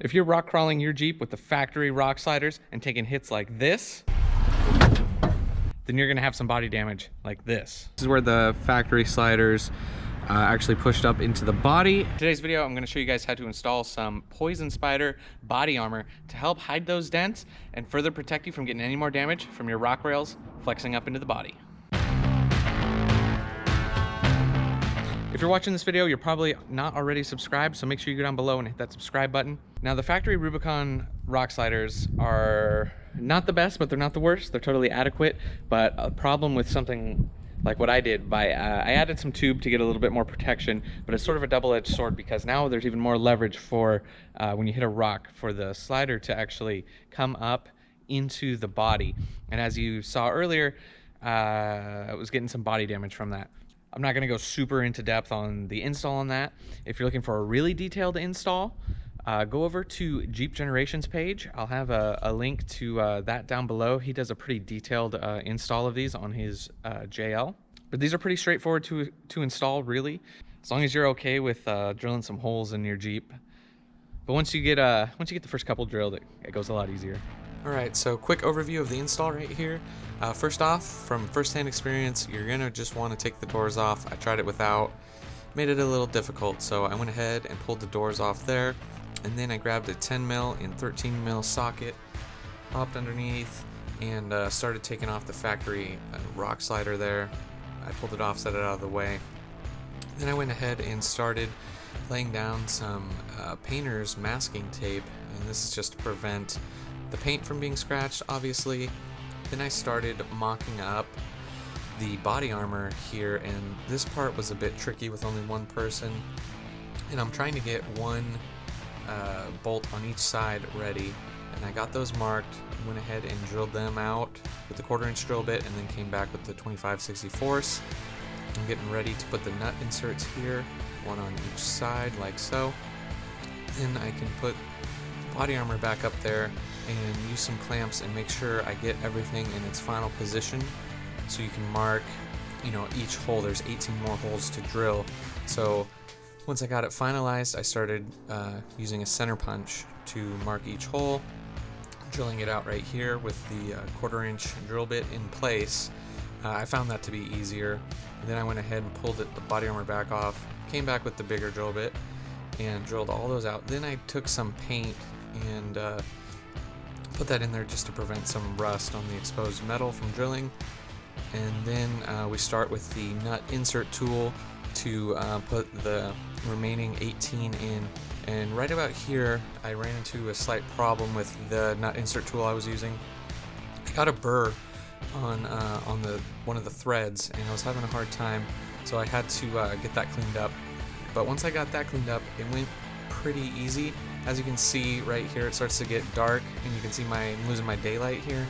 If you're rock crawling your Jeep with the factory rock sliders and taking hits like this, then you're gonna have some body damage like this. This is where the factory sliders actually pushed up into the body. In today's video, I'm gonna show you guys how to install some Poison Spyder body armor to help hide those dents and further protect you from getting any more damage from your rock rails flexing up into the body. If you're watching this video, you're probably not already subscribed, so make sure you go down below and hit that subscribe button. Now, the factory Rubicon rock sliders are not the best, but they're not the worst. They're totally adequate, but a problem with something like what I did, I added some tube to get a little bit more protection, but it's sort of a double-edged sword because now there's even more leverage for when you hit a rock for the slider to actually come up into the body. And as you saw earlier, I was getting some body damage from that. I'm not gonna go super into depth on the install on that. If you're looking for a really detailed install, go over to Jeep Generations page. I'll have a link to that down below. He does a pretty detailed install of these on his JL. But these are pretty straightforward to install, really, as long as you're okay with drilling some holes in your Jeep. But once you get the first couple drilled, it goes a lot easier. Alright, so quick overview of the install right here. First off, from first-hand experience, you're going to just want to take the doors off. I tried it without, made it a little difficult, so I went ahead and pulled the doors off there, and then I grabbed a 10mm and 13mm socket, popped underneath, and started taking off the factory rock slider there. I pulled it off, set it out of the way. Then I went ahead and started laying down some painter's masking tape, and this is just to prevent the paint from being scratched, obviously. Then I started mocking up the body armor here, and this part was a bit tricky with only one person, and I'm trying to get one bolt on each side ready, and I got those marked, went ahead and drilled them out with the 1/4" drill bit, and then came back with the 25/64. I'm getting ready to put the nut inserts here, one on each side like so. Then I can put the body armor back up there and use some clamps and make sure I get everything in its final position, so you can mark, you know, each hole. There's 18 more holes to drill. So once I got it finalized, I started using a center punch to mark each hole, drilling it out right here with the 1/4" drill bit in place. I found that to be easier. And then I went ahead and pulled the body armor back off, came back with the bigger drill bit and drilled all those out. Then I took some paint and put that in there just to prevent some rust on the exposed metal from drilling. And then we start with the nut insert tool to put the remaining 18 in. And right about here, I ran into a slight problem with the nut insert tool I was using. I got a burr on one of the threads, and I was having a hard time, so I had to get that cleaned up. But once I got that cleaned up, it went pretty easy. As you can see right here, it starts to get dark, and you can see I'm losing my daylight here.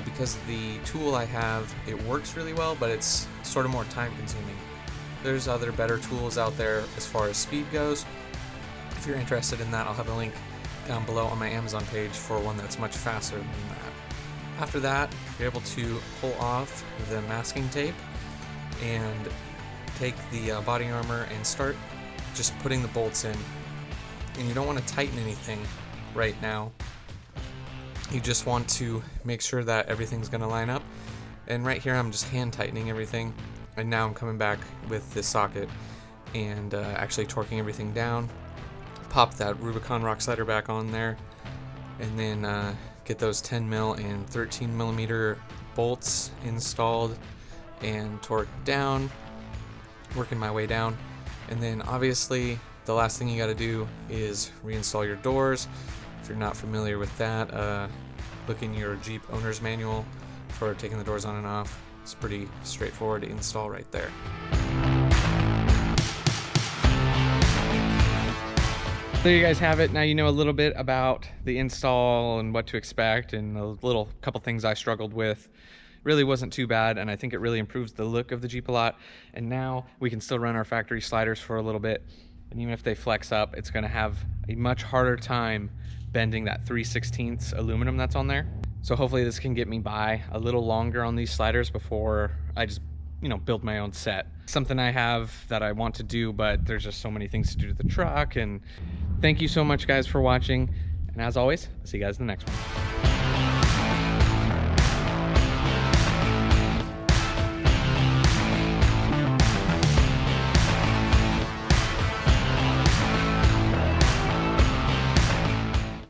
Because the tool I have, it works really well, but it's sort of more time consuming. There's other better tools out there as far as speed goes. If you're interested in that, I'll have a link down below on my Amazon page for one that's much faster than that. After that, you're able to pull off the masking tape and take the body armor and start just putting the bolts in. And you don't want to tighten anything right now. You just want to make sure that everything's going to line up. And right here I'm just hand tightening everything, and now I'm coming back with this socket and actually torquing everything down. Pop that Rubicon rock slider back on there, and then get those 10mm and 13mm bolts installed and torqued down, working my way down. And then obviously the last thing you got to do is reinstall your doors. If you're not familiar with that, look in your Jeep owner's manual for taking the doors on and off. It's pretty straightforward to install right there. There you guys have it. Now you know a little bit about the install and what to expect, and a couple things I struggled with. Really wasn't too bad, and I think it really improves the look of the Jeep a lot. And now we can still run our factory sliders for a little bit, and even if they flex up, it's going to have a much harder time bending that 3/16 aluminum that's on there. So hopefully this can get me by a little longer on these sliders before I just, you know, build my own set. Something I have that I want to do, but there's just so many things to do to the truck, and Thank you so much, guys, for watching. And as always, I'll see you guys in the next one.